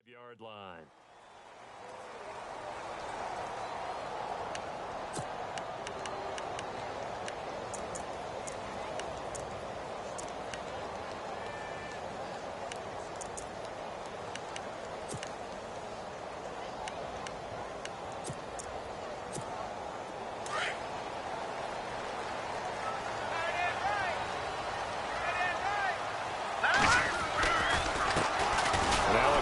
Yard line.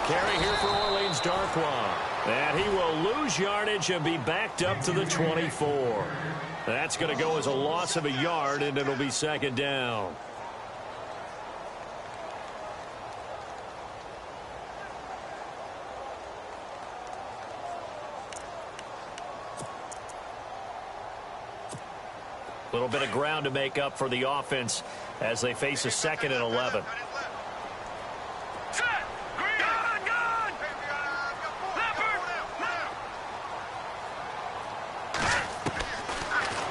Carry here for Orleans Darkwa. And he will lose yardage and be backed up to the 24. That's going to go as a loss of a yard, and it'll be second down. A little bit of ground to make up for the offense as they face a 2nd and 11.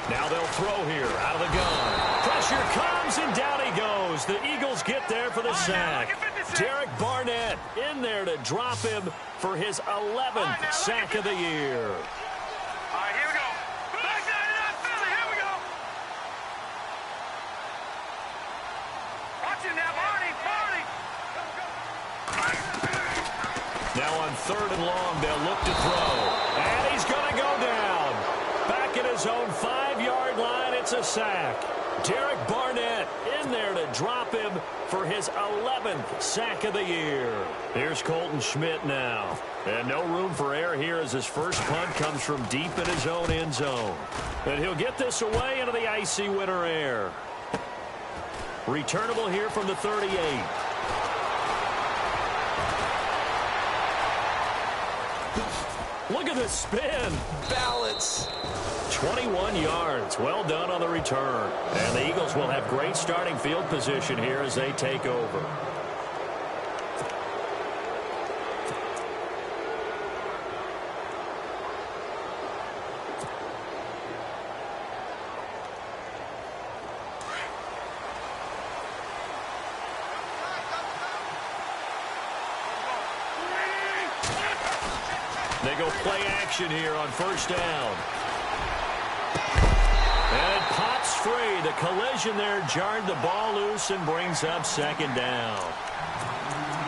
Now they'll throw here out of the gun. Pressure comes, and down he goes. The Eagles get there for the sack. Derek Barnett in there to drop him for his 11th sack of the year. All right, here we go. Back down to that Philly. Here we go. Watch him now, Barney. Now on 3rd and long, they'll look to throw. And he's going to go down. Back at his own 5-yard line, it's a sack. Derek Barnett in there to drop him for his 11th sack of the year. Here's Colton Schmidt now. And no room for error here as his first punt comes from deep in his own end zone. And he'll get this away into the icy winter air. Returnable here from the 38. Look at the spin. Balance. 21 yards. Well done on the return. And the Eagles will have great starting field position here as they take over. They go play action here on 1st down. And it pops free. The collision there jarred the ball loose and brings up 2nd down.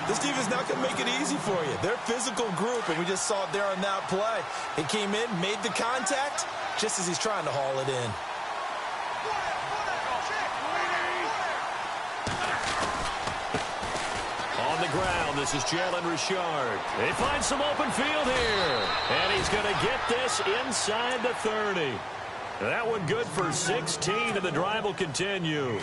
This defense not going to make it easy for you. They're a physical group, and we just saw it there on that play. He came in, made the contact, just as he's trying to haul it in. On the ground, this is Jalen Richard. They find some open field here. And he's going to get this inside the 30. That one good for 16, and the drive will continue.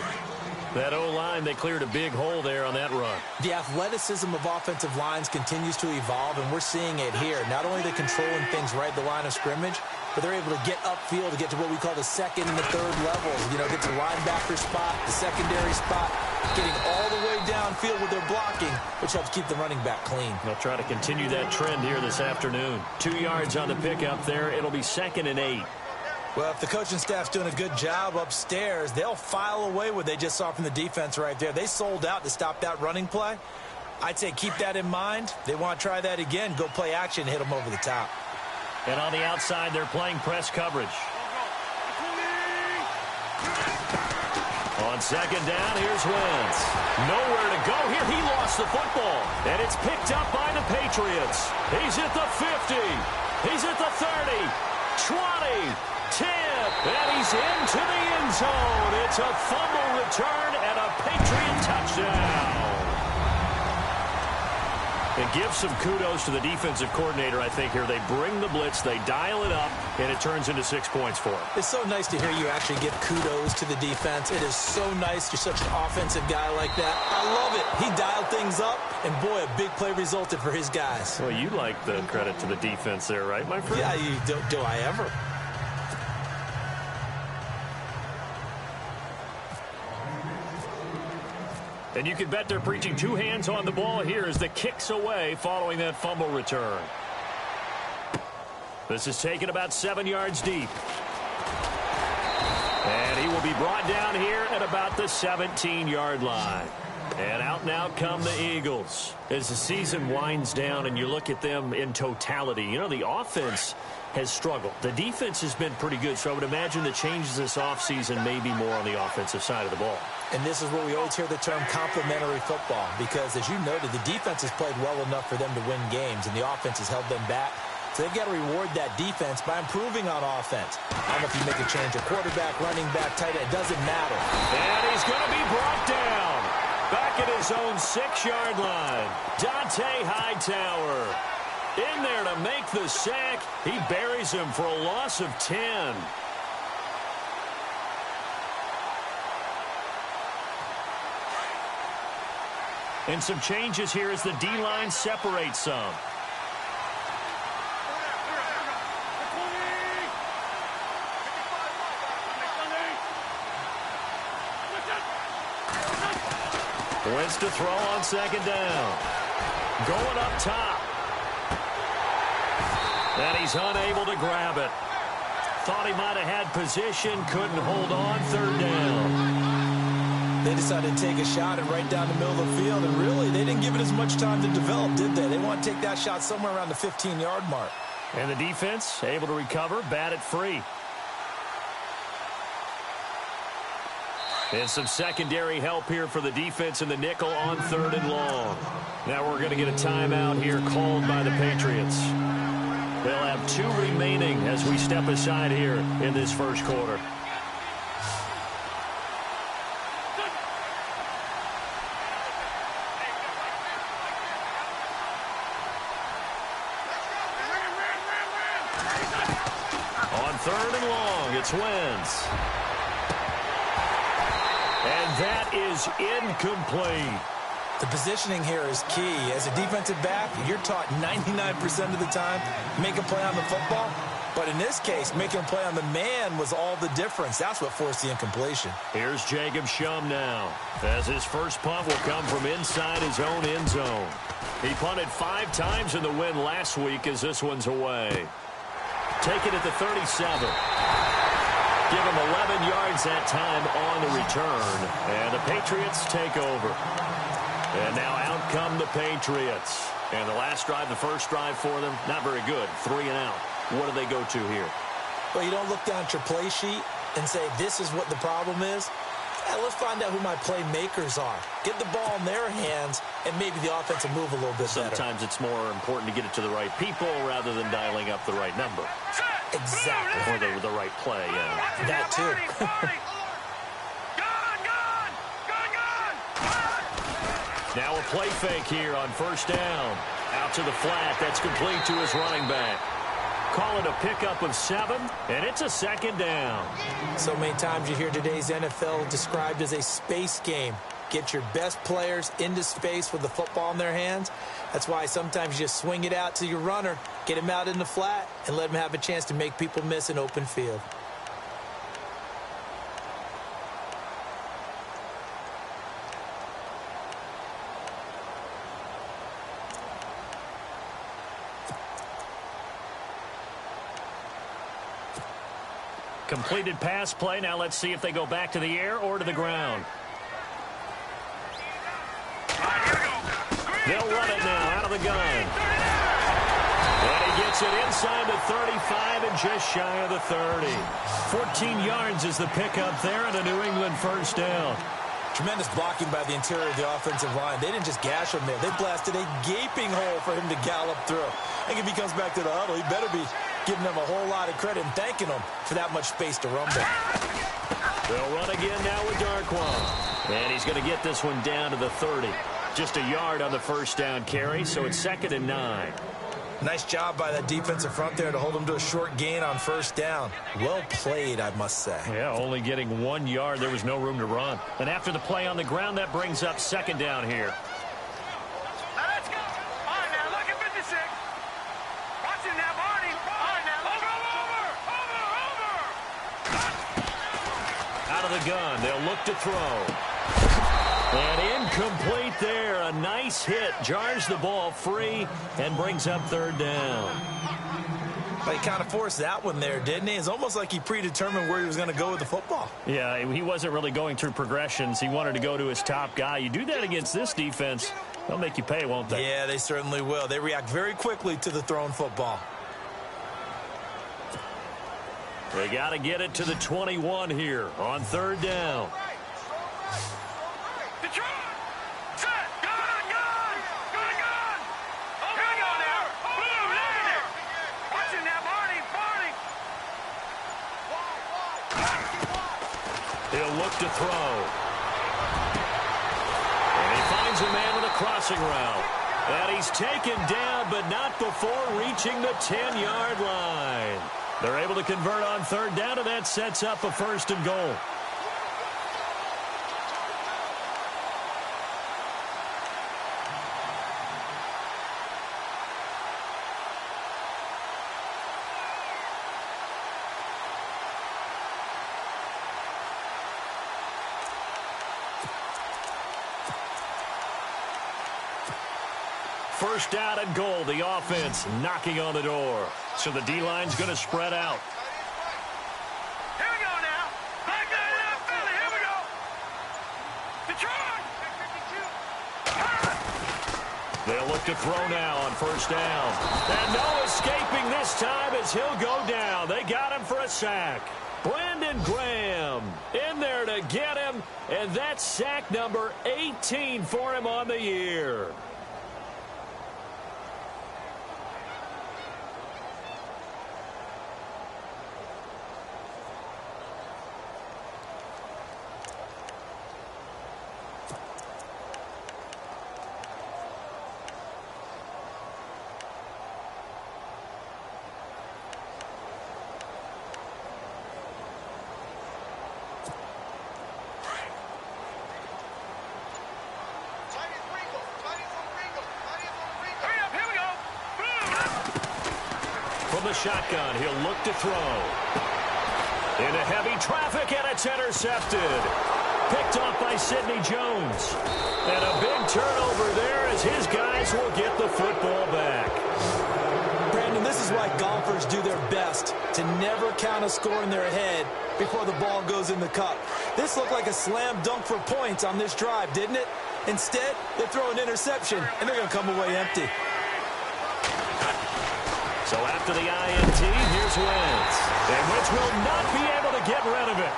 That O-line, they cleared a big hole there on that run. The athleticism of offensive lines continues to evolve, and we're seeing it here. Not only are they controlling things right at the line of scrimmage, but they're able to get upfield to get to what we call the 2nd and the 3rd levels. You know, get to the linebacker spot, the secondary spot, getting all the way downfield with their blocking, which helps keep the running back clean. They'll try to continue that trend here this afternoon. 2 yards on the pickup there. It'll be 2nd and 8. Well, if the coaching staff's doing a good job upstairs, they'll file away what they just saw from the defense right there. They sold out to stop that running play. I'd say keep that in mind. They want to try that again. Go play action, hit them over the top. And on the outside, they're playing press coverage. On 2nd down, here's Wentz. Nowhere to go here. He lost the football. And it's picked up by the Patriots. He's at the 50. He's at the 30. 20. 10, and he's into the end zone. It's a fumble return and a Patriot touchdown. It gives some kudos to the defensive coordinator, I think, here. They bring the blitz, they dial it up, and it turns into 6 points for him. It's so nice to hear you actually give kudos to the defense. It is so nice. You're such an offensive guy like that. I love it. He dialed things up, and boy, a big play resulted for his guys. Well, you like the credit to the defense there, right, my friend? Yeah, do I ever? And you can bet they're preaching 2 hands on the ball here as the kick's away following that fumble return. This is taken about 7 yards deep. And he will be brought down here at about the 17-yard line. And out and out come the Eagles. As the season winds down and you look at them in totality, you know, the offense has struggled. The defense has been pretty good, so I would imagine the changes this offseason may be more on the offensive side of the ball. And this is where we always hear the term complementary football, because as you noted, the defense has played well enough for them to win games, and the offense has held them back. So they've got to reward that defense by improving on offense. I don't know if you make a change, a quarterback, running back, tight end, it doesn't matter. And he's going to be brought down. Back at his own 6-yard line. Dante Hightower in there to make the sack. He buries him for a loss of 10. And some changes here as the D-line separates some. Wentz to throw on second down. Going up top. And he's unable to grab it. Thought he might have had position, couldn't hold on, third down. They decided to take a shot and right down the middle of the field, and really, they didn't give it as much time to develop, did they? They want to take that shot somewhere around the 15-yard mark. And the defense able to recover, bat it free. And some secondary help here for the defense in the nickel on third and long. Now we're going to get a timeout here called by the Patriots. They'll have 2 remaining as we step aside here in this first quarter. On third and long, it's Wentz. And that is incomplete. The positioning here is key. As a defensive back, you're taught 99% of the time, make a play on the football. But in this case, making a play on the man was all the difference. That's what forced the incompletion. Here's Jacob Shum now, as his first punt will come from inside his own end zone. He punted 5 times in the win last week as this one's away. Take it at the 37. Give him 11 yards that time on the return. And the Patriots take over. And now out come the Patriots. And the last drive, the first drive for them, not very good. 3 and out. What do they go to here? Well, you don't look down at your play sheet and say, this is what the problem is. Let's find out who my playmakers are. Get the ball in their hands, and maybe the offense will move a little bit better. Sometimes it's more important to get it to the right people rather than dialing up the right number. Exactly. Or the right play, yeah. That too. Now a play fake here on first down. Out to the flat. That's complete to his running back. Call it a pickup of 7, and it's a second down. So many times you hear today's NFL described as a space game. Get your best players into space with the football in their hands. That's why sometimes you just swing it out to your runner, get him out in the flat, and let him have a chance to make people miss an open field. Completed pass play. Now let's see if they go back to the air or to the ground. They'll run it now out of the gun. And he gets it inside the 35 and just shy of the 30. 14 yards is the pickup there and a New England first down. Tremendous blocking by the interior of the offensive line. They didn't just gash him there. They blasted a gaping hole for him to gallop through. I think if he comes back to the huddle, he better be giving them a whole lot of credit and thanking them for that much space to rumble. They'll run again now with Darquan. And he's going to get this one down to the 30. Just a yard on the first down carry, so it's 2nd and 9. Nice job by that defensive front there to hold him to a short gain on first down. Well played, I must say. Yeah, only getting 1 yard. There was no room to run. And after the play on the ground, that brings up 2nd down here. Now let's go. All right, now look at 56. Watch it now, Barney. All right, now over. Out of the gun, they'll look to throw. And incomplete there. A nice hit. Jars the ball free and brings up 3rd down. Well, he kind of forced that one there, didn't he? It's almost like he predetermined where he was going to go with the football. Yeah, he wasn't really going through progressions. He wanted to go to his top guy. You do that against this defense, they'll make you pay, won't they? Yeah, they certainly will. They react very quickly to the thrown football. They got to get it to the 21 here on 3rd down. He'll look to throw. And he finds a man with a crossing route. And he's taken down, but not before reaching the 10-yard line. They're able to convert on 3rd down, and that sets up a 1st and goal. First down and goal. The offense knocking on the door. So the D-line's going to spread out. Here we go now. Back there, Philly. Here we go. Detroit. They'll look to throw now on 1st down. And no escaping this time as he'll go down. They got him for a sack. Brandon Graham in there to get him. And that's sack number 18 for him on the year. The shotgun, he'll look to throw. Into heavy traffic, and it's intercepted. Picked off by Sidney Jones. And a big turnover there as his guys will get the football back. Brandon, this is why golfers do their best to never count a score in their head before the ball goes in the cup. This looked like a slam dunk for points on this drive, didn't it? Instead, they throw an interception, and they're going to come away empty. So after the INT, here's Wentz. And Wentz will not be able to get rid of it.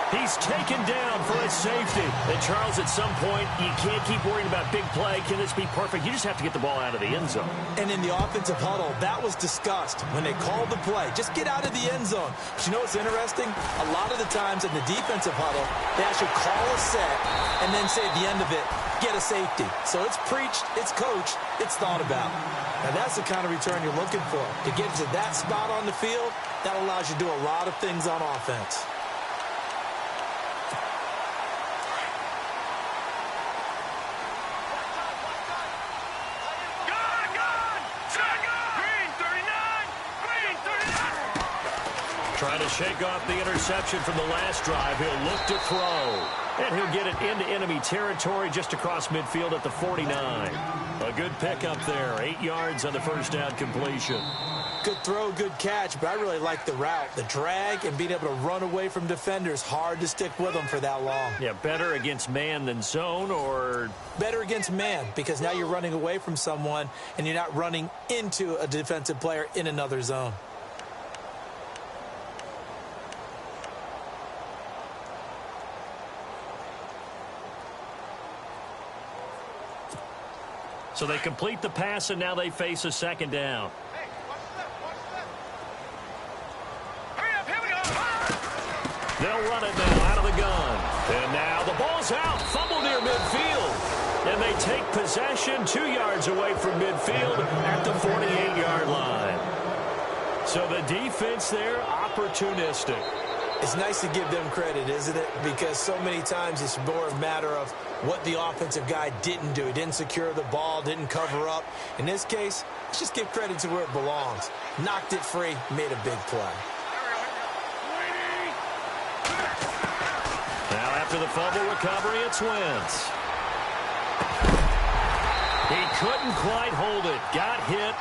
He's taken down for a safety. And Charles, at some point, you can't keep worrying about big play. Can this be perfect? You just have to get the ball out of the end zone. And in the offensive huddle, that was discussed when they called the play. Just get out of the end zone. But you know what's interesting? A lot of the times in the defensive huddle, they actually call a set and then say at the end of it, get a safety. So it's preached, it's coached, it's thought about. Now that's the kind of return you're looking for. To get to that spot on the field, that allows you to do a lot of things on offense. Trying to shake off the interception from the last drive. He'll look to throw. And he'll get it into enemy territory just across midfield at the 49. A good pickup there. 8 yards on the first down completion. Good throw, good catch, but I really like the route. The drag and being able to run away from defenders. Hard to stick with them for that long. Yeah, better against man than zone, or? Better against man, because now you're running away from someone and you're not running into a defensive player in another zone. So they complete the pass, and now they face a second down. They'll run it now out of the gun. And now the ball's out. Fumble near midfield. And they take possession 2 yards away from midfield at the 48-yard line. So the defense there, opportunistic. It's nice to give them credit, isn't it? Because so many times it's more a matter of what the offensive guy didn't do. He didn't secure the ball, didn't cover up. In this case, let's just give credit to where it belongs. Knocked it free, made a big play. Now after the fumble recovery, it's Wentz. He couldn't quite hold it. Got hit.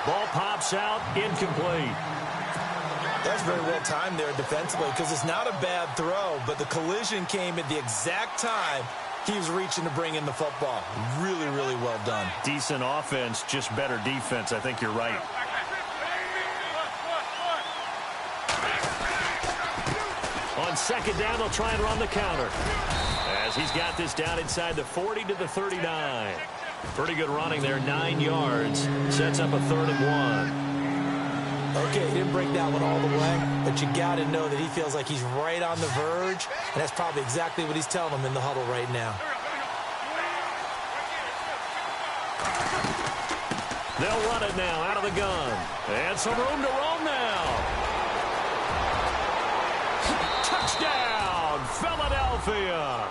Ball pops out, incomplete. That's very well timed there defensively because it's not a bad throw, but the collision came at the exact time he was reaching to bring in the football. Really, really well done. Decent offense, just better defense. I think you're right. On second down, they'll try and run the counter. As he's got this down inside the 40 to the 39. Pretty good running there, 9 yards. Sets up a 3rd and 1. Okay, he didn't break that one all the way, but you got to know that he feels like he's right on the verge, and that's probably exactly what he's telling them in the huddle right now. They'll run it now out of the gun. And some room to roam now. Touchdown, Philadelphia.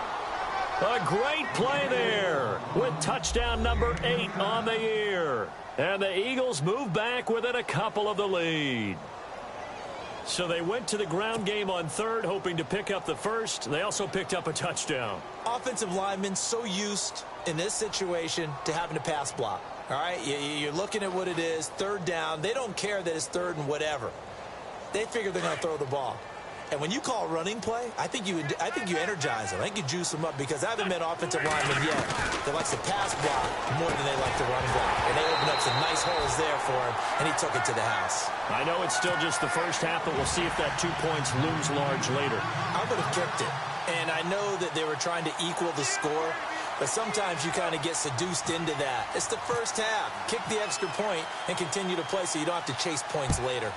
A great play there with touchdown number 8 on the year. And the Eagles move back within a couple of the lead. So they went to the ground game on 3rd, hoping to pick up the first. They also picked up a touchdown. Offensive linemen so used in this situation to having to pass block. All right, you're looking at what it is, 3rd down. They don't care that it's 3rd and whatever. They figure they're going to throw the ball. And when you call running play, I think you energize them. I think you juice them up because I haven't met offensive linemen yet that likes to pass block more than they like to run block. And they opened up some nice holes there for him, and he took it to the house. I know it's still just the first half, but we'll see if that 2 points looms large later. I would have kicked it. And I know that they were trying to equal the score, but sometimes you kind of get seduced into that. It's the first half. Kick the extra point and continue to play so you don't have to chase points later.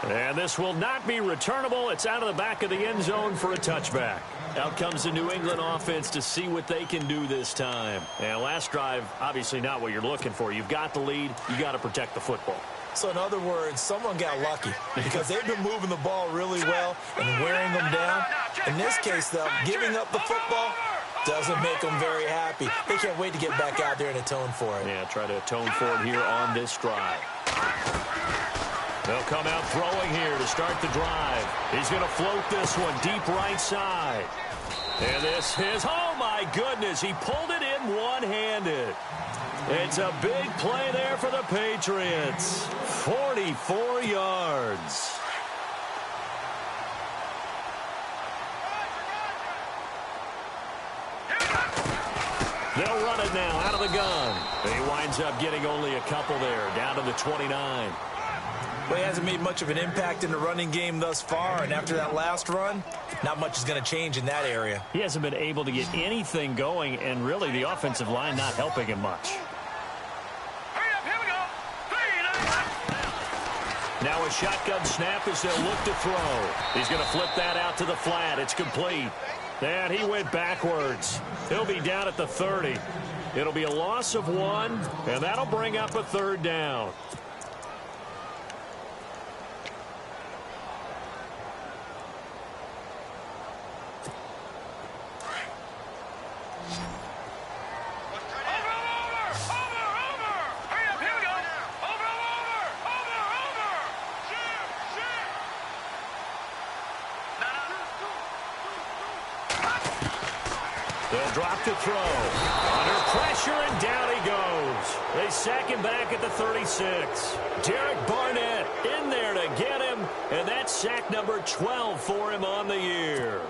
And this will not be returnable. It's out of the back of the end zone for a touchback. Out comes the New England offense to see what they can do this time. And last drive, obviously not what you're looking for. You've got the lead. You got to protect the football. So in other words, someone got lucky because they've been moving the ball really well and wearing them down. In this case, though, giving up the football doesn't make them very happy. They can't wait to get back out there and atone for it. Yeah, try to atone for it here on this drive. They'll come out throwing here to start the drive. He's going to float this one deep right side. And this is, oh my goodness, he pulled it in one-handed. It's a big play there for the Patriots. 44 yards. They'll run it now out of the gun. He winds up getting only a couple there, down to the 29. Well, he hasn't made much of an impact in the running game thus far, and after that last run, not much is going to change in that area. He hasn't been able to get anything going, and really the offensive line not helping him much. Hurry up, here we go. 3, Now a shotgun snap as they'll look to throw. He's going to flip that out to the flat. It's complete. And he went backwards. He'll be down at the 30. It'll be a loss of 1, and that'll bring up a 3rd down. They'll drop to throw. Under pressure, and down he goes. They sack him back at the 36. Derek Barnett in there to get him, and that's sack number 12 for him on the year.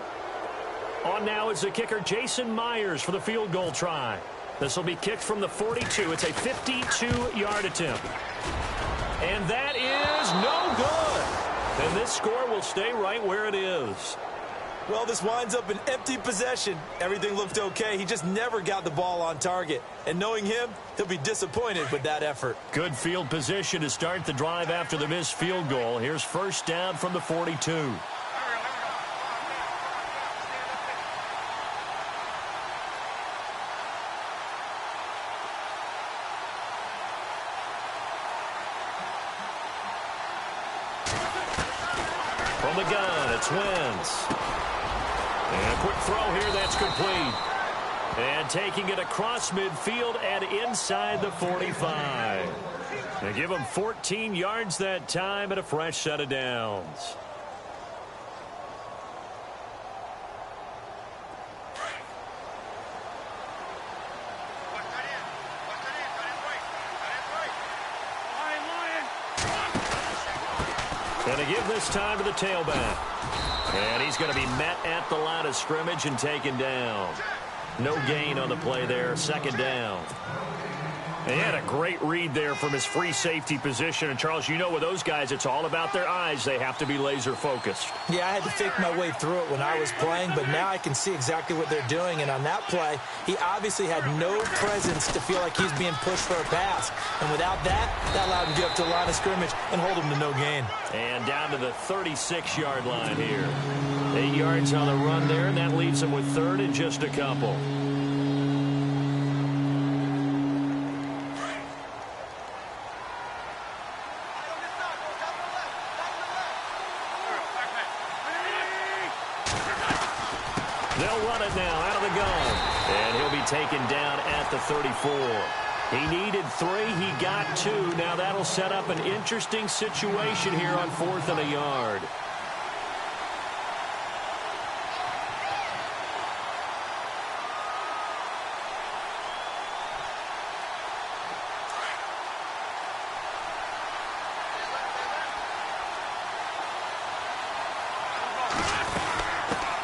On now is the kicker Jason Myers for the field goal try. This will be kicked from the 42. It's a 52-yard attempt. And that is no good. And this score will stay right where it is. Well, this winds up an empty possession. Everything looked okay. He just never got the ball on target. And knowing him, he'll be disappointed with that effort. Good field position to start the drive after the missed field goal. Here's first down from the 42. From the gun, it's Wentz. And a quick throw here, that's complete. And taking it across midfield and inside the 45. They give him 14 yards that time and a fresh set of downs. And they give this time to the tailback. And he's going to be met at the line of scrimmage and taken down. No gain on the play there, second down. And he had a great read there from his free safety position. And, Charles, you know with those guys, it's all about their eyes. They have to be laser-focused. Yeah, I had to fake my way through it when I was playing, but now I can see exactly what they're doing. And on that play, he obviously had no presence to feel like he's being pushed for a pass. And without that, that allowed him to get up to the line of scrimmage and hold him to no gain. And down to the 36-yard line here. 8 yards on the run there, and that leaves him with third and just a couple. They'll run it now out of the gun. And he'll be taken down at the 34. He needed 3. He got 2. Now that'll set up an interesting situation here on 4th and a yard.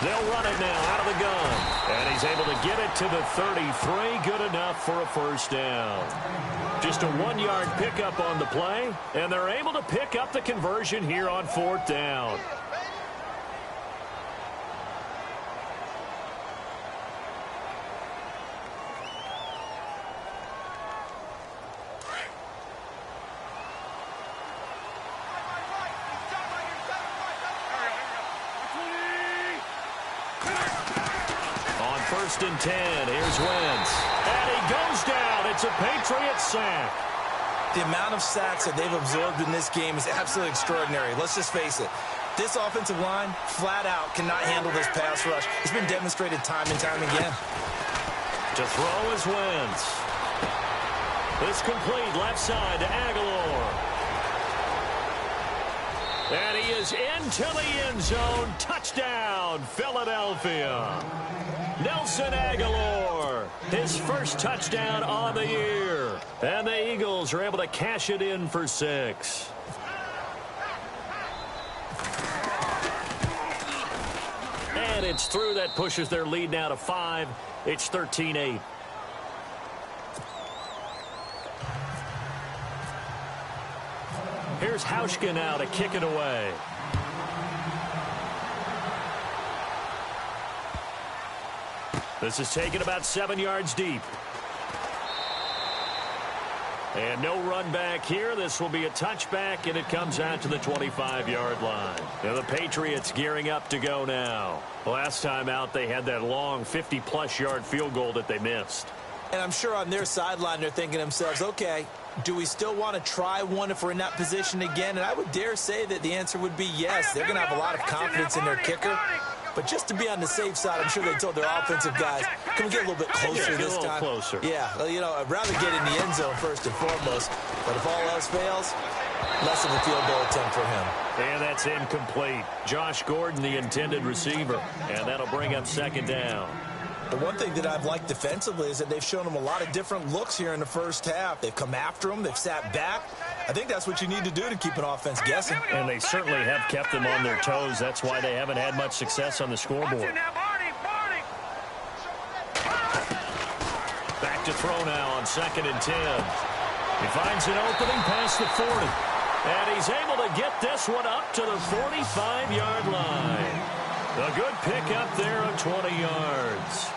They'll run it now out of the gun. And he's able to get it to the 33. Good enough for a first down. Just a 1-yard pickup on the play. And they're able to pick up the conversion here on 4th down. First and 10. Here's Wentz. And he goes down. It's a Patriots sack. The amount of sacks that they've absorbed in this game is absolutely extraordinary. Let's just face it. This offensive line, flat out, cannot handle this pass rush. It's been demonstrated time and time again. To throw is Wentz. It's complete left side to Aguilar. And he is into the end zone. Touchdown, Philadelphia. Nelson Aguilar, his first touchdown on the year. And the Eagles are able to cash it in for 6. And it's through. That pushes their lead now to 5. It's 13-8. Here's Hauschka now to kick it away. This is taken about 7 yards deep. And no run back here. This will be a touchback, and it comes out to the 25-yard line. And the Patriots gearing up to go now. Last time out, they had that long 50-plus yard field goal that they missed. And I'm sure on their sideline they're thinking to themselves, okay, do we still want to try one if we're in that position again? And I would dare say that the answer would be yes. They're going to have a lot of confidence in their kicker. But just to be on the safe side, I'm sure they told their offensive guys, can we get a little bit closer this time? Closer. Yeah, well, you know, I'd rather get in the end zone first and foremost. But if all else fails, less of a field goal attempt for him. And that's incomplete. Josh Gordon, the intended receiver. And that'll bring up second down. The one thing that I've liked defensively is that they've shown them a lot of different looks here in the first half. They've come after them. They've sat back. I think that's what you need to do to keep an offense guessing. And they certainly have kept them on their toes. That's why they haven't had much success on the scoreboard. Back to throw now on 2nd and 10. He finds an opening past the 40. And he's able to get this one up to the 45-yard line. A good pickup there of 20 yards.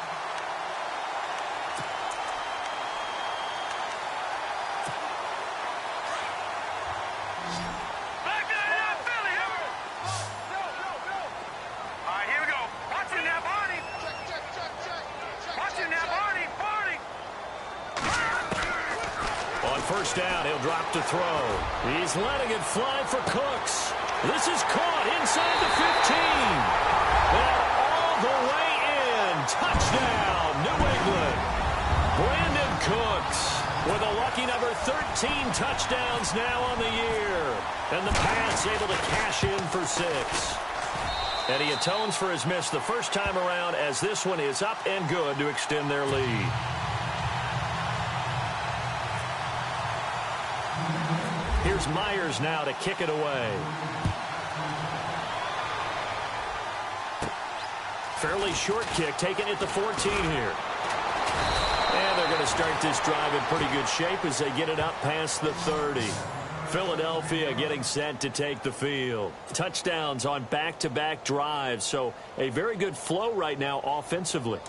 First down, he'll drop to throw. He's letting it fly for Cooks. This is caught inside the 15. And all the way in. Touchdown, New England. Brandon Cooks with a lucky number 13 touchdowns now on the year. And the Pats able to cash in for 6. And he atones for his miss the first time around as this one is up and good to extend their lead. Here's Myers now to kick it away. fairly short kick, taken at the 14 here. And they're going to start this drive in pretty good shape as they get it up past the 30. Philadelphia getting set to take the field. Touchdowns on back-to-back drives, so a very good flow right now offensively.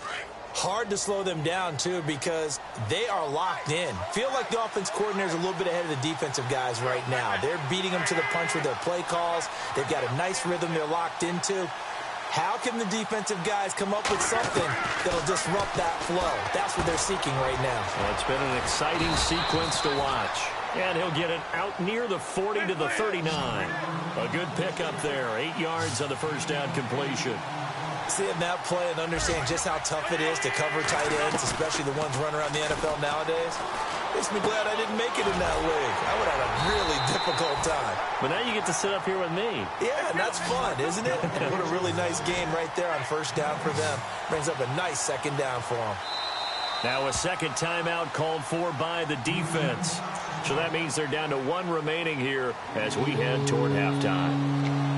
Hard to slow them down, too, because they are locked in. Feel like the offense coordinator is a little bit ahead of the defensive guys right now. They're beating them to the punch with their play calls. They've got a nice rhythm they're locked into. How can the defensive guys come up with something that'll disrupt that flow? That's what they're seeking right now. Well, it's been an exciting sequence to watch. And he'll get it out near the 40 to the 39. A good pickup there. 8 yards on the first down completion. Seeing that play and understand just how tough it is to cover tight ends, especially the ones running around the NFL nowadays, makes me glad I didn't make it in that league. I would have had a really difficult time. But now you get to sit up here with me. Yeah, and that's fun, isn't it? What a really nice game right there on first down for them. Brings up a nice second down for them. Now a second timeout called for by the defense. So that means they're down to 1 remaining here as we head toward halftime.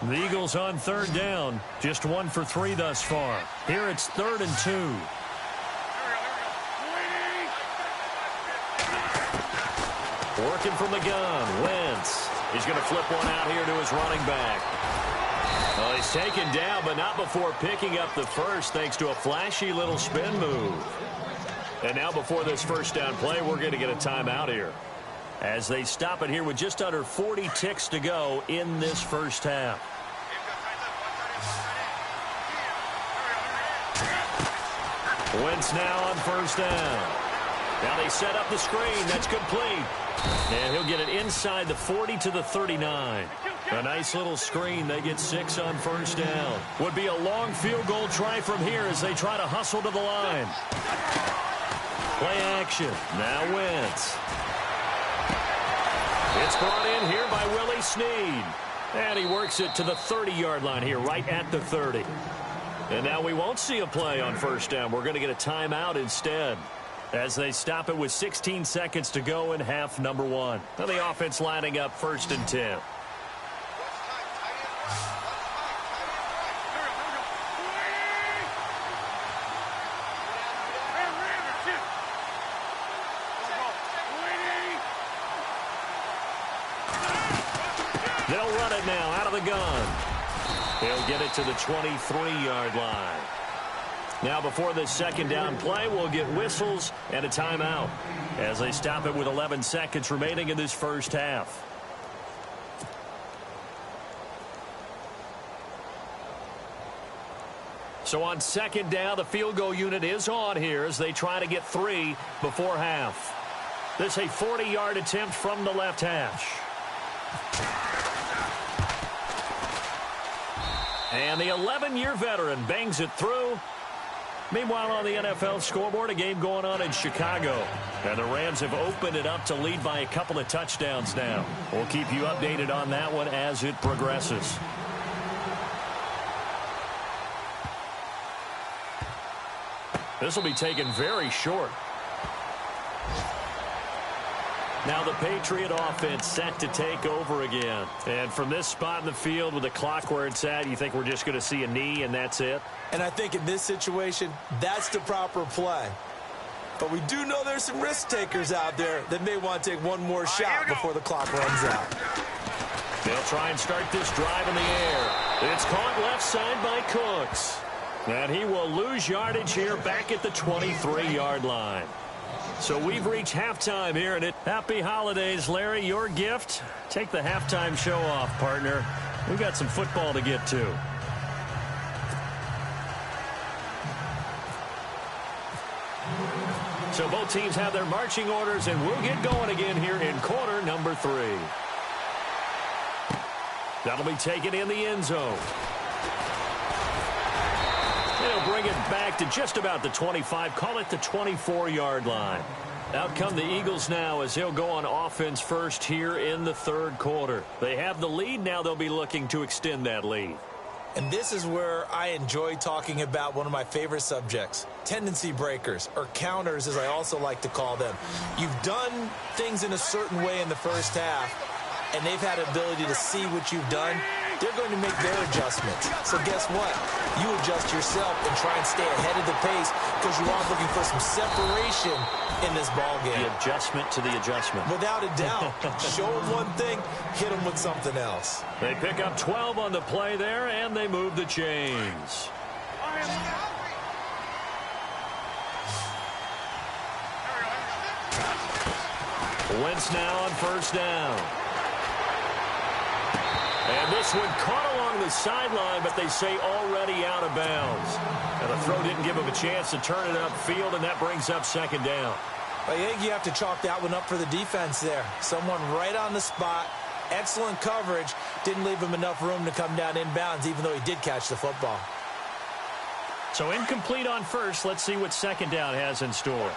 The Eagles on third down. Just 1 for 3 thus far. Here it's 3rd and 2. Working from the gun. Wentz. He's going to flip one out here to his running back. Well, he's taken down, but not before picking up the first thanks to a flashy little spin move. And now before this first down play, we're going to get a timeout here, as they stop it here with just under 40 ticks to go in this first half. Wentz now on first down. Now they set up the screen. That's complete. And he'll get it inside the 40 to the 39. A nice little screen. They get 6 on first down. Would be a long field goal try from here as they try to hustle to the line. Play action. Now Wentz. It's brought in here by Willie Snead. And he works it to the 30-yard line here, right at the 30. And now we won't see a play on first down. We're going to get a timeout instead, as they stop it with 16 seconds to go in half number 1. Now the offense lining up 1st and 10. They'll run it now out of the gun. He'll get it to the 23-yard line. Now before this second down play, we'll get whistles and a timeout as they stop it with 11 seconds remaining in this first half. So on second down, the field goal unit is on here as they try to get 3 before half. This is a 40-yard attempt from the left hash. And the 11-year veteran bangs it through. Meanwhile, on the NFL scoreboard, a game going on in Chicago. And the Rams have opened it up to lead by a couple of touchdowns now. We'll keep you updated on that one as it progresses. This will be taken very short. Now the Patriot offense set to take over again. And from this spot in the field with the clock where it's at, you think we're just going to see a knee and that's it? And I think in this situation, that's the proper play. But we do know there's some risk takers out there that may want to take one more shot before the clock runs out. They'll try and start this drive in the air. It's caught left side by Cooks. And he will lose yardage here back at the 23-yard line. So we've reached halftime here, and happy holidays, Larry. Your gift? Take the halftime show off, partner. We've got some football to get to. So both teams have their marching orders, and we'll get going again here in quarter number 3. That'll be taken in the end zone. They'll bring it back to just about the 25, call it the 24-yard line. Out come the Eagles now as they'll go on offense first here in the third quarter. They have the lead. Now they'll be looking to extend that lead. And this is where I enjoy talking about one of my favorite subjects, tendency breakers, or counters as I also like to call them. You've done things in a certain way in the first half, and they've had ability to see what you've done. They're going to make their adjustments. So guess what? You adjust yourself and try and stay ahead of the pace because you are looking for some separation in this ball game. The adjustment to the adjustment. Without a doubt. Show them one thing, hit them with something else. They pick up 12 on the play there, and they move the chains. Wentz now on first down. And this one caught along the sideline, but they say already out of bounds. And the throw didn't give him a chance to turn it upfield, and that brings up second down. I think you have to chalk that one up for the defense there. Someone right on the spot. Excellent coverage. Didn't leave him enough room to come down inbounds, even though he did catch the football. So incomplete on first. Let's see what second down has in store.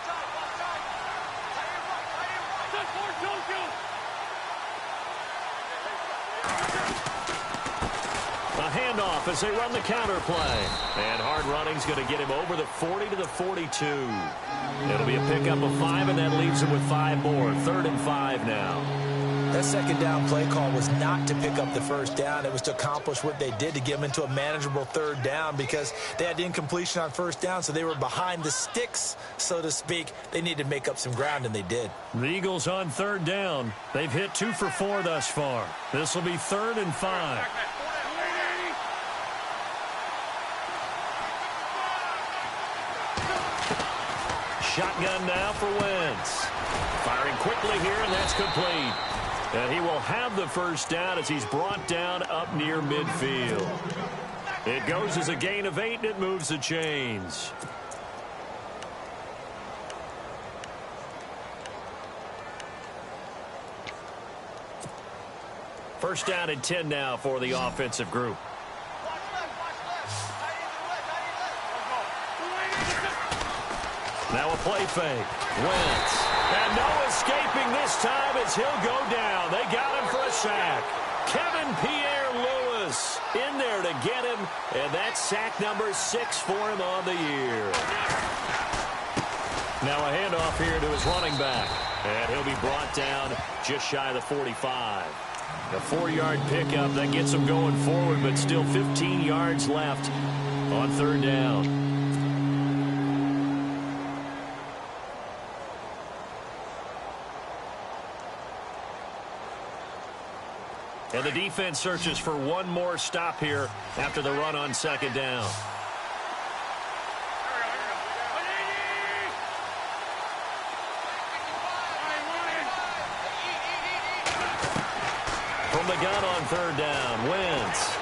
A handoff as they run the counter play. And hard running's going to get him over the 40 to the 42. It'll be a pickup of 5, and that leaves him with 5 more. 3rd and 5 now. That second down play call was not to pick up the first down. It was to accomplish what they did to get them into a manageable 3rd down because they had the incompletion on first down, so they were behind the sticks, so to speak. They needed to make up some ground, and they did. The Eagles on 3rd down. They've hit 2 for 4 thus far. This will be 3rd and 5. Shotgun now for Wentz. Firing quickly here, and that's complete. And he will have the first down as he's brought down up near midfield. It goes as a gain of 8, and it moves the chains. First down and 10 now for the offensive group. Now a play fake. Wentz. And no escaping this time as he'll go down. They got him for a sack. Kevin Pierre-Louis in there to get him. And that's sack number 6 for him on the year. Now a handoff here to his running back. And he'll be brought down just shy of the 45. A 4-yard pickup that gets him going forward, but still 15 yards left on 3rd down. And the defense searches for one more stop here after the run on 2nd down. From the gun on 3rd down, Wentz.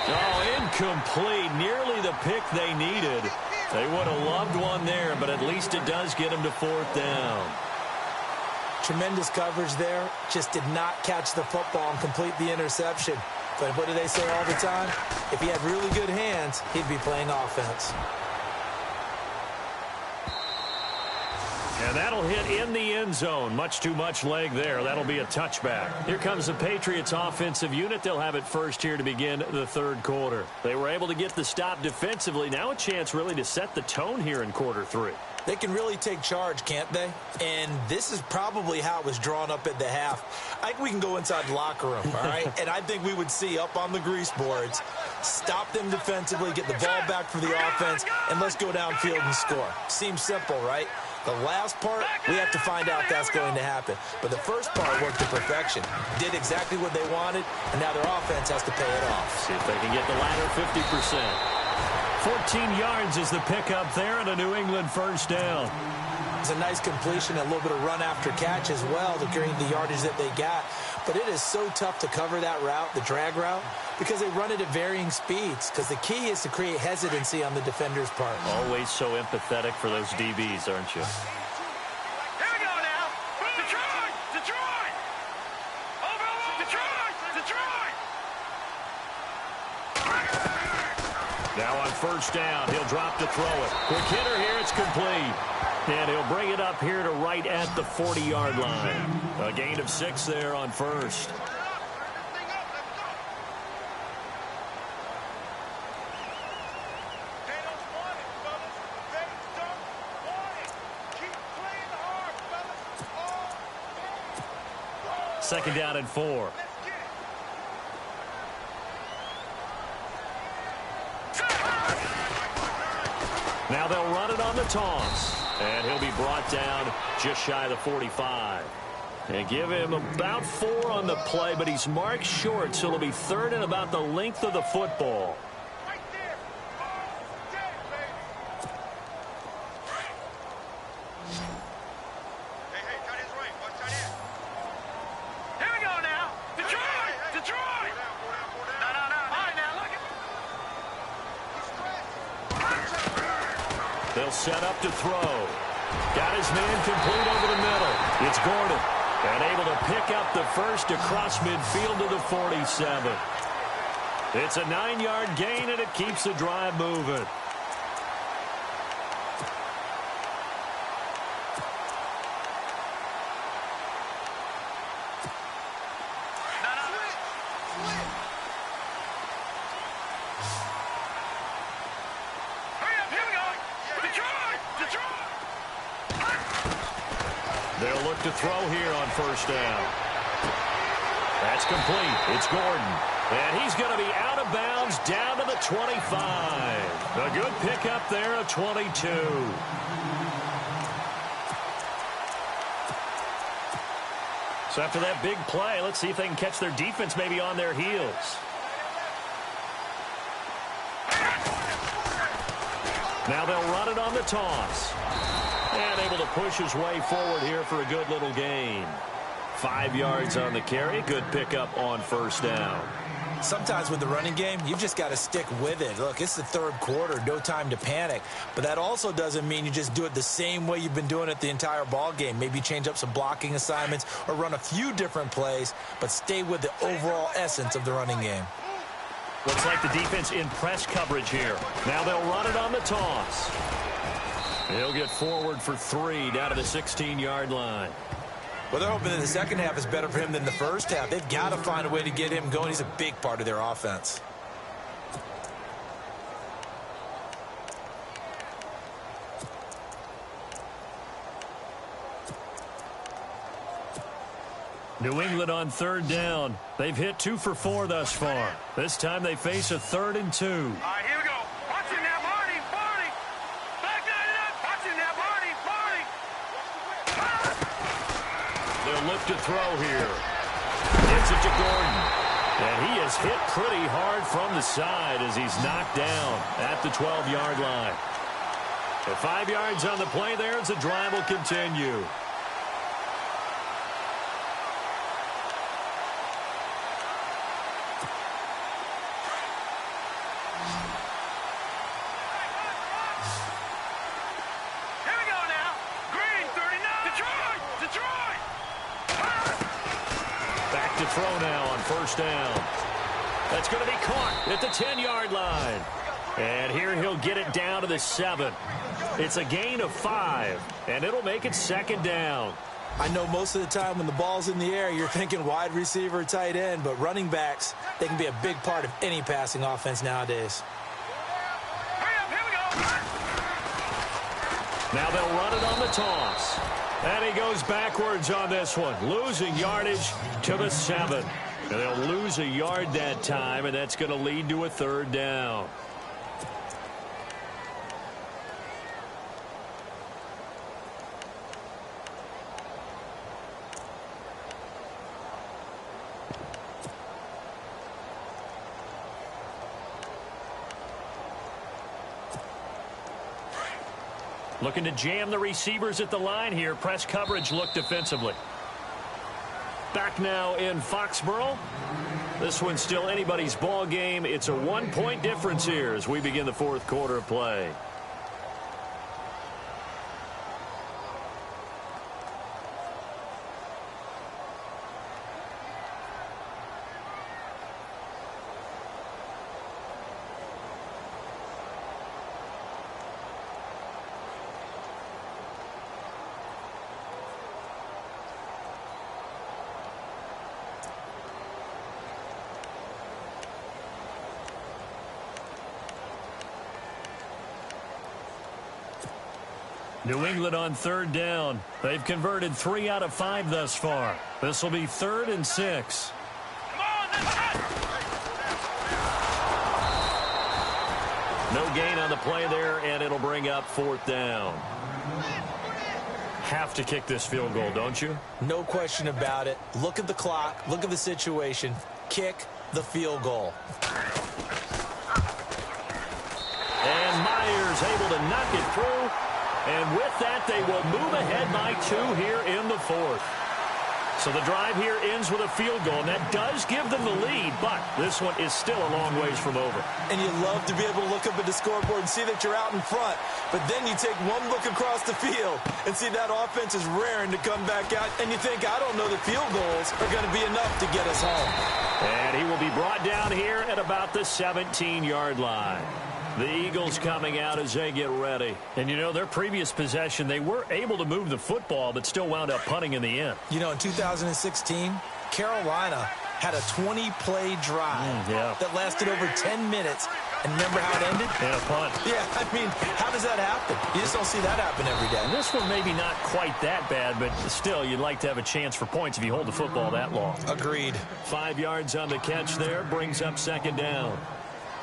Oh, incomplete. Nearly the pick they needed. They would have loved one there, but at least it does get them to 4th down. Tremendous coverage there. Just did not catch the football and complete the interception. But what do they say all the time? If he had really good hands, he'd be playing offense. And that'll hit in the end zone. Much too much leg there. That'll be a touchback. Here comes the Patriots offensive unit. They'll have it first here to begin the 3rd quarter. They were able to get the stop defensively. Now a chance really to set the tone here in quarter 3. They can really take charge, can't they? And this is probably how it was drawn up at the half. I think we can go inside the locker room, all right? And I think we would see up on the grease boards, stop them defensively, get the ball back for the offense, and let's go downfield and score. Seems simple, right? The last part, we have to find out that's going to happen. But the first part worked to perfection. Did exactly what they wanted, and now their offense has to pay it off. See if they can get the latter 50%. 14 yards is the pickup there, and a New England first down. It's a nice completion, a little bit of run after catch as well to gain the yardage that they got. But it is so tough to cover that route, the drag route, because they run it at varying speeds. Because the key is to create hesitancy on the defender's part. Always so empathetic for those DBs, aren't you? Here we go now. Detroit! Detroit! Over, Detroit! Detroit! Now on first down, he'll drop to throw it. Quick hitter here, it's complete. And he'll bring it up here to right at the 40-yard line. A gain of 6 there on first. second down and 4. Now they'll run it on the toss. And he'll be brought down just shy of the 45. And give him about 4 on the play, but he's marked short, so it'll be third and about the length of the football. They'll set up to throw. Got his man complete over the middle. It's Gordon. And able to pick up the first across midfield to the 47. It's a 9-yard gain, and it keeps the drive moving. They'll look to throw here on first down. That's complete. It's Gordon. And he's going to be out of bounds down to the 25. A good pickup there of 22. So after that big play, let's see if they can catch their defense maybe on their heels. Now they'll run it on the toss. And able to push his way forward here for a good little gain. 5 yards on the carry. Good pickup on first down. Sometimes with the running game, you've just got to stick with it. Look, it's the third quarter, no time to panic. But that also doesn't mean you just do it the same way you've been doing it the entire ball game. Maybe change up some blocking assignments or run a few different plays, but stay with the overall essence of the running game. Looks like the defense in press coverage here. Now they'll run it on the toss. He'll get forward for 3 down to the 16-yard line. Well, they're hoping that the second half is better for him than the first half. They've got to find a way to get him going. He's a big part of their offense. New England on third down. They've hit 2 for 4 thus far. This time they face a 3rd and 2. All right, here we go. Watch it now, Barney. Barney. Back that up. Watch it now, Barney. Barney. They'll look to throw here. Gets it to Gordon. And he is hit pretty hard from the side as he's knocked down at the 12-yard line. At 5 yards on the play there as the drive will continue. To throw now on first down. That's going to be caught at the 10-yard line. And here he'll get it down to the 7. It's a gain of 5, and it'll make it second down. I know most of the time when the ball's in the air, you're thinking wide receiver, tight end, but running backs, they can be a big part of any passing offense nowadays. Now they'll run it on the toss. And he goes backwards on this one, losing yardage to the 7. And they'll lose a yard that time, and that's going to lead to a 3rd down. Looking to jam the receivers at the line here. Press coverage look defensively. Back now in Foxborough. This one's still anybody's ball game. It's a 1-point difference here as we begin the 4th quarter of play. New England on third down. They've converted 3 out of 5 thus far. This will be 3rd and 6. No gain on the play there, and it'll bring up 4th down. Have to kick this field goal, don't you? No question about it. Look at the clock. Look at the situation. Kick the field goal. And Myers able to knock it through. And with that, they will move ahead by 2 here in the 4th. So the drive here ends with a field goal, and that does give them the lead, but this one is still a long ways from over. And you love to be able to look up at the scoreboard and see that you're out in front, but then you take one look across the field and see that offense is raring to come back out, and you think, I don't know, the field goals are going to be enough to get us home. And he will be brought down here at about the 17-yard line. The Eagles coming out as they get ready. And, you know, their previous possession, they were able to move the football, but still wound up punting in the end. You know, in 2016, Carolina had a 20-play drive that lasted over 10 minutes. And remember how it ended? And a punt. Yeah, I mean, how does that happen? You just don't see that happen every day. And this one maybe not quite that bad, but still, you'd like to have a chance for points if you hold the football that long. Agreed. 5 yards on the catch there, brings up 2nd down.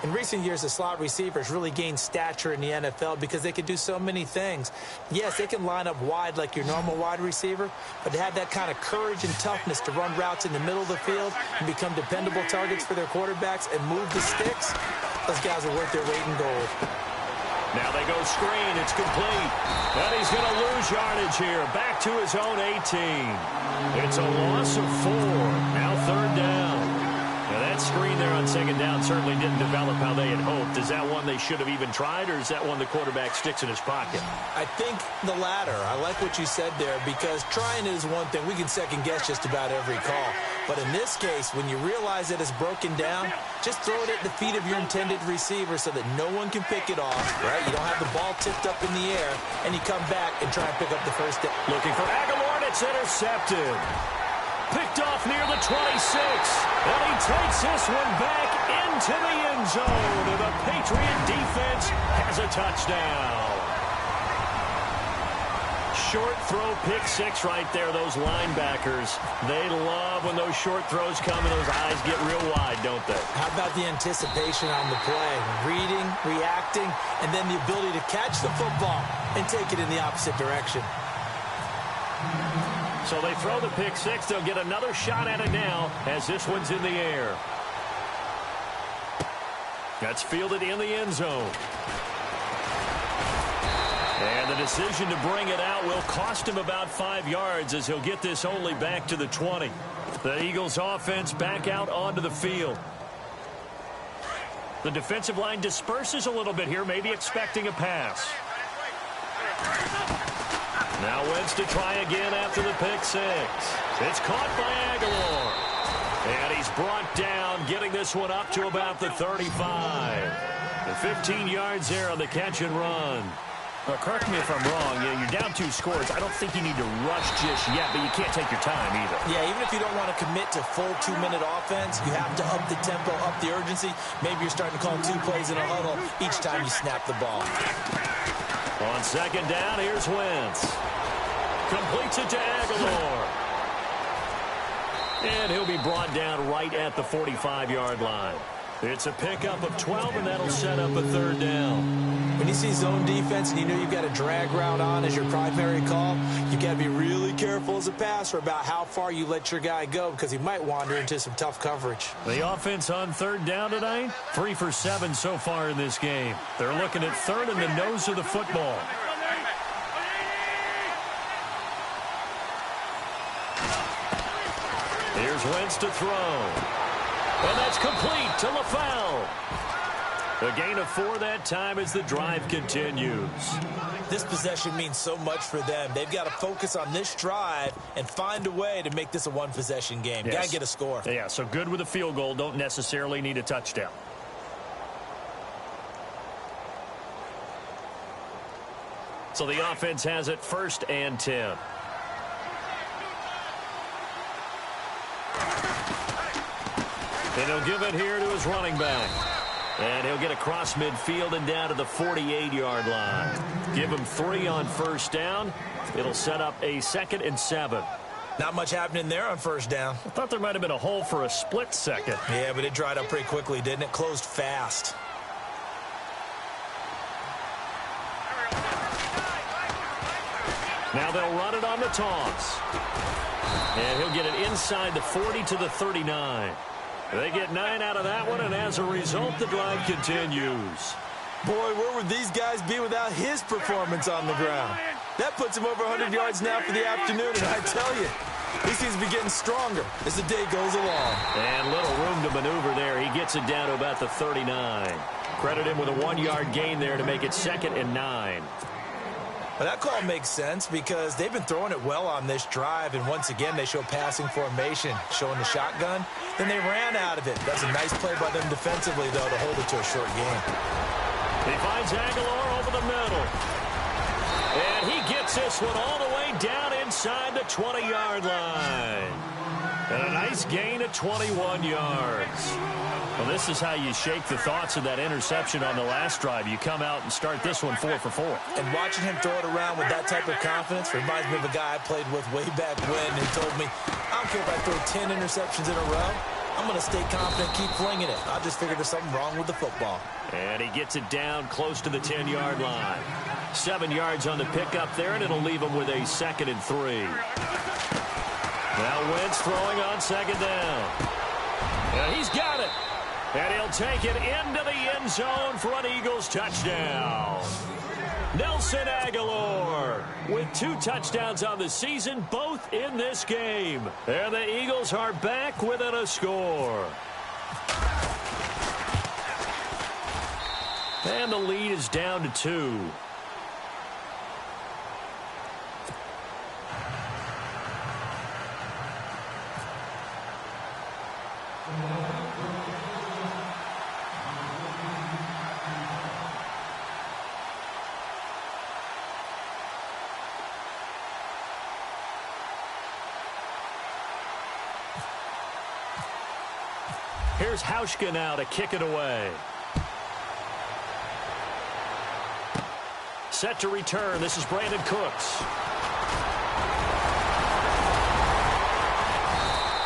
In recent years, the slot receivers really gained stature in the NFL because they can do so many things. Yes, they can line up wide like your normal wide receiver, but to have that kind of courage and toughness to run routes in the middle of the field and become dependable targets for their quarterbacks and move the sticks, those guys are worth their weight in gold. Now they go screen. It's complete. And he's going to lose yardage here. Back to his own 18. It's a loss of 4. Now 3rd down. Now that screen there on 2nd down certainly didn't develop how they had hoped. Is that one they should have even tried, or is that one the quarterback sticks in his pocket? I think the latter. I like what you said there, because trying it is one thing. We can second-guess just about every call. But in this case, when you realize that it's broken down, just throw it at the feet of your intended receiver so that no one can pick it off, right? You don't have the ball tipped up in the air, and you come back and try and pick up the first down. Looking for Aguilar, and it's intercepted. Picked off near the 26. And he takes this one back into the end zone. And the Patriot defense has a touchdown. Short throw, pick 6 right there. Those linebackers, they love when those short throws come and those eyes get real wide, don't they? How about the anticipation on the play? Reading, reacting, and then the ability to catch the football and take it in the opposite direction. So they throw the pick 6. They'll get another shot at it now as this one's in the air. That's fielded in the end zone. And the decision to bring it out will cost him about 5 yards as he'll get this only back to the 20. The Eagles offense back out onto the field. The defensive line disperses a little bit here, maybe expecting a pass. Now Wentz to try again after the pick 6. It's caught by Aguilar. And he's brought down, getting this one up to about the 35. And 15 yards there on the catch and run. Well, correct me if I'm wrong. You're down 2 scores. I don't think you need to rush just yet, but you can't take your time either. Yeah, even if you don't want to commit to full 2-minute offense, you have to up the tempo, up the urgency. Maybe you're starting to call 2 plays in a huddle each time you snap the ball. On 2nd down, here's Wentz. Completes it to Aguilar. And he'll be brought down right at the 45-yard line. It's a pickup of 12, and that'll set up a 3rd down. When you see zone defense and you know you've got a drag route on as your primary call, you've got to be really careful as a passer about how far you let your guy go, because he might wander into some tough coverage. The offense on 3rd down tonight, 3 for 7 so far in this game. They're looking at 3rd in the nose of the football. Here's Wentz to throw. And that's complete to LaFell. A gain of 4 that time as the drive continues. This possession means so much for them. They've got to focus on this drive and find a way to make this a one-possession game. Yes. Got to get a score. Yeah, so good with a field goal. Don't necessarily need a touchdown. So the offense has it 1st and 10. And he'll give it here to his running back. And he'll get across midfield and down to the 48-yard line. Give him 3 on first down. It'll set up a 2nd and 7. Not much happening there on first down. I thought there might have been a hole for a split second. Yeah, but it dried up pretty quickly, didn't it? Closed fast. Now they'll run it on the toss. And he'll get it inside the 40 to the 39. They get 9 out of that one, and as a result, the drive continues. Boy, where would these guys be without his performance on the ground? That puts him over 100 yards now for the afternoon, and I tell you, he seems to be getting stronger as the day goes along. And little room to maneuver there. He gets it down to about the 39. Credit him with a 1-yard gain there to make it 2nd and 9. Well, that call makes sense because they've been throwing it well on this drive, and once again, they show passing formation, showing the shotgun. Then they ran out of it. That's a nice play by them defensively, though, to hold it to a short game. He finds Aguilar over the middle. And he gets this one all the way down inside the 20-yard line. And a nice gain of 21 yards. Well, this is how you shake the thoughts of that interception on the last drive. You come out and start this one 4 for 4. And watching him throw it around with that type of confidence reminds me of a guy I played with way back when who told me, I don't care if I throw 10 interceptions in a row. I'm going to stay confident, keep flinging it. I just figured there's something wrong with the football. And he gets it down close to the 10-yard line. 7 yards on the pickup there, and it'll leave him with a 2nd and 3. Now Wentz throwing on 2nd down. And he's got it. And he'll take it into the end zone for an Eagles touchdown. Nelson Aguilar with 2 touchdowns on the season, both in this game. And the Eagles are back within a score. And the lead is down to 2. Here's Hauschka now to kick it away. Set to return. This is Brandon Cooks.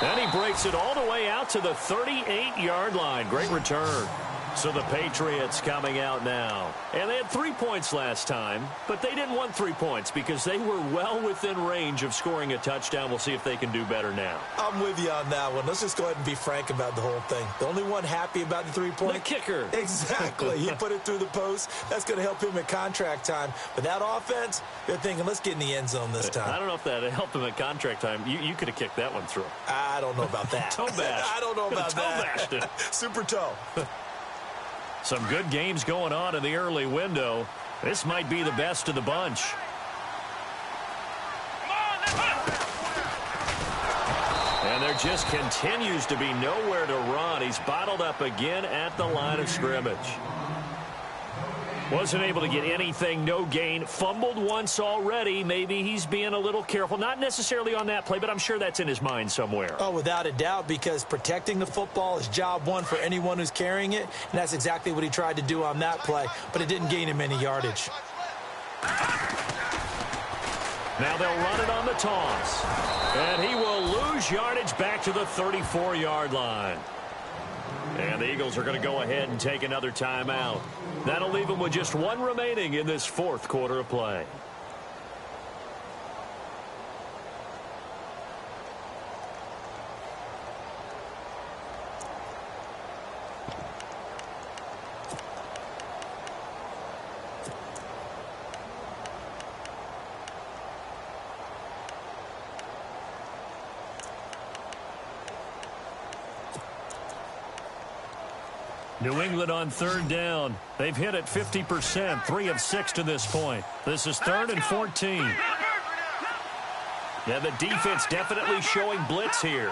And he breaks it all the way out to the 38-yard line. Great return. So the Patriots coming out now. And they had 3 points last time, but they didn't want 3 points because they were well within range of scoring a touchdown. We'll see if they can do better now. I'm with you on that one. Let's just go ahead and be frank about the whole thing. The only one happy about the 3-point. The kicker. Exactly. He put it through the post. That's going to help him at contract time. But that offense, they're thinking, let's get in the end zone this time. I don't know if that helped him at contract time. You could have kicked that one through. I don't know about that. Toe bash. I don't know about that. Toe bashed it. Super toe. Some good games going on in the early window. This might be the best of the bunch. And there just continues to be nowhere to run. He's bottled up again at the line of scrimmage. Wasn't able to get anything, no gain. Fumbled once already. Maybe he's being a little careful. Not necessarily on that play, but I'm sure that's in his mind somewhere. Oh, without a doubt, because protecting the football is job one for anyone who's carrying it, and that's exactly what he tried to do on that play, but it didn't gain him any yardage. Now they'll run it on the toss. And he will lose yardage back to the 34-yard line. And the Eagles are going to go ahead and take another timeout. That'll leave them with just 1 remaining in this 4th quarter of play. New England on 3rd down. They've hit it 50%, 3 of 6 to this point. This is 3rd and 14. Yeah, the defense definitely showing blitz here.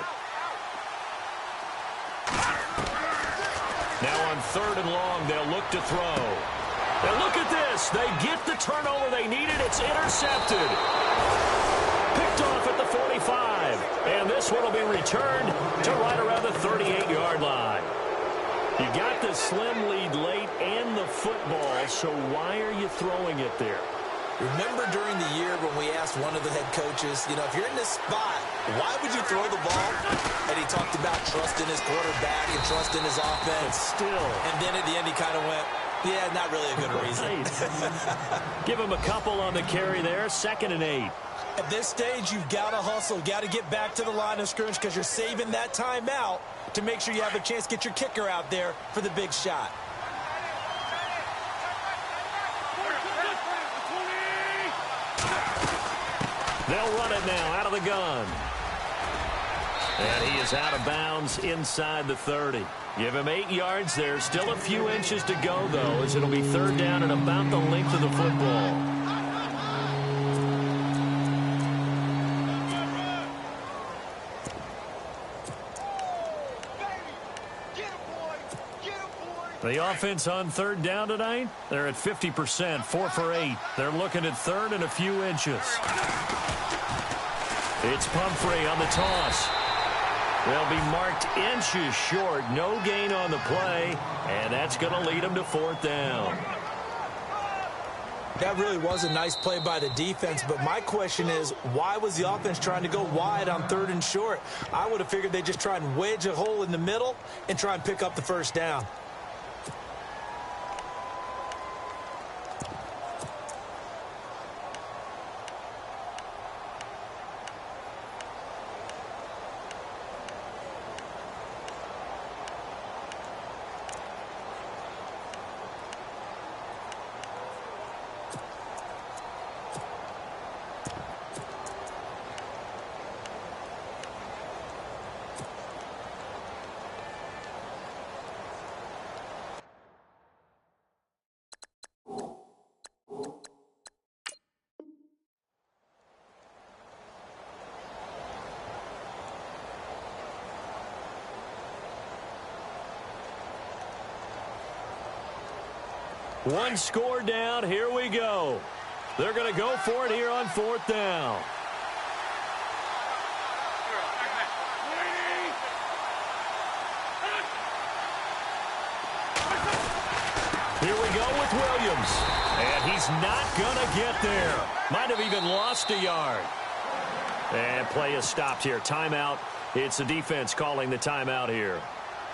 Now on 3rd and long, they'll look to throw. And look at this. They get the turnover they needed. It's intercepted. Picked off at the 45. And this one will be returned to right around the 38-yard line. You got the slim lead late and the football, so why are you throwing it there? Remember during the year when we asked one of the head coaches, if you're in this spot, why would you throw the ball? And he talked about trust in his quarterback and trust in his offense. But still. And then at the end he kind of went, yeah, not really a good reason. Give him a couple on the carry there, 2nd and 8. At this stage, you've got to hustle, got to get back to the line of scrimmage because you're saving that timeout to make sure you have a chance to get your kicker out there for the big shot. They'll run it now out of the gun. And he is out of bounds inside the 30. Give him 8 yards there. Still a few inches to go, though, as it'll be 3rd down and about the length of the football. The offense on 3rd down tonight, they're at 50%, 4 for 8. They're looking at 3rd and a few inches. It's Pumphrey on the toss. They'll be marked inches short. No gain on the play, and that's going to lead them to 4th down. That really was a nice play by the defense, but my question is, why was the offense trying to go wide on 3rd and short? I would have figured they'd just try and wedge a hole in the middle and try and pick up the 1st down. One score down. Here we go. They're going to go for it here on 4th down. Here we go with Williams. And he's not going to get there. Might have even lost a yard. And play is stopped here. Timeout. It's the defense calling the timeout here.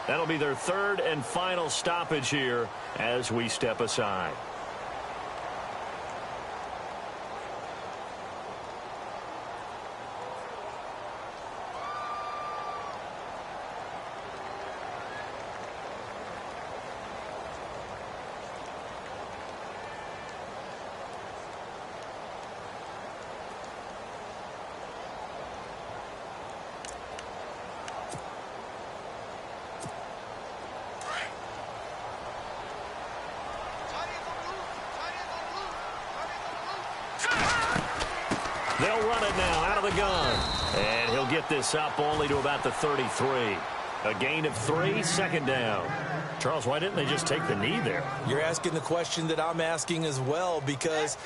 That'll be their 3rd and final stoppage here as we step aside. They'll run it now out of the gun. And he'll get this up only to about the 33. A gain of 3, 2nd down. Charles, why didn't they just take the knee there? You're asking the question that I'm asking as well, because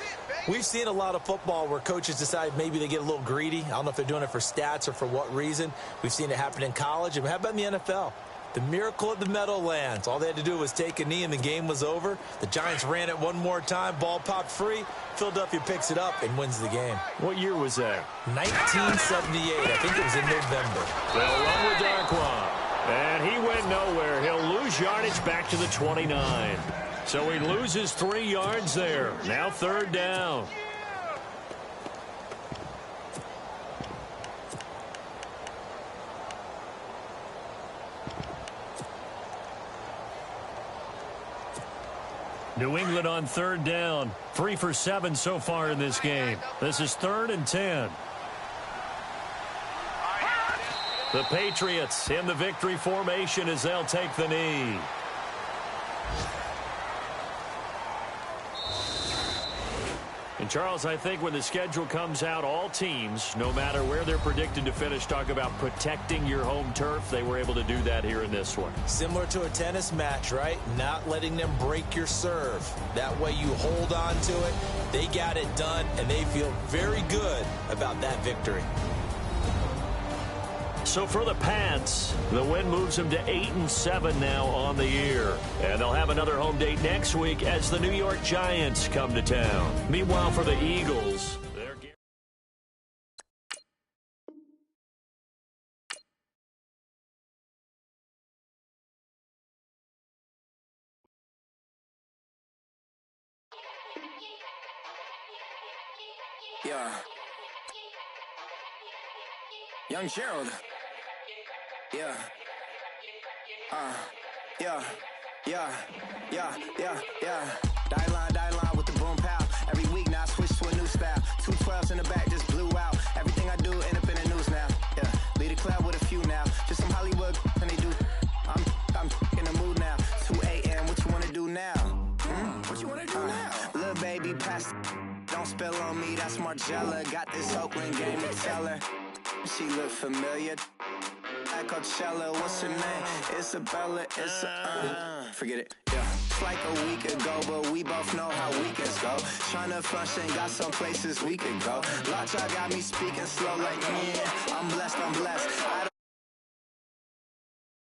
we've seen a lot of football where coaches decide maybe they get a little greedy. I don't know if they're doing it for stats or for what reason. We've seen it happen in college. And how about in the NFL? The miracle at the Meadowlands. All they had to do was take a knee and the game was over. The Giants ran it one more time. Ball popped free. Philadelphia picks it up and wins the game. What year was that? 1978. I think it was in November. They'll run with Darkwa. And he went nowhere. He'll lose yardage back to the 29. So he loses 3 yards there. Now 3rd down. New England on 3rd down. 3 for 7 so far in this game. This is 3rd and 10. The Patriots in the victory formation as they'll take the knee. And, Charles, I think when the schedule comes out, all teams, no matter where they're predicted to finish, talk about protecting your home turf. They were able to do that here in this one. Similar to a tennis match, right? Not letting them break your serve. That way you hold on to it. They got it done, and they feel very good about that victory. So for the Pats, the win moves them to 8-7 now on the year. And they'll have another home date next week as the New York Giants come to town. Meanwhile, for the Eagles, they're... Yeah. Young Gerald. Yeah. Yeah. Die line with the boom pow. Every week now I switch to a new style. 212s in the back just blew out. Everything I do end up in the news now. Yeah. Lead a club with a few now. Just some Hollywood and they do. I'm in the mood now. 2 a.m. What you wanna do now? What you wanna do now? Little baby pass. Don't spill on me, that's Margella. Got this Oakland game to tell her. She look familiar. At Coachella, what's her name? Isabella, forget it, yeah. It's like a week ago, but we both know how weekends go. Tryna function, got some places we could go. Lockjaw got me speaking slow like, yeah, I'm blessed. I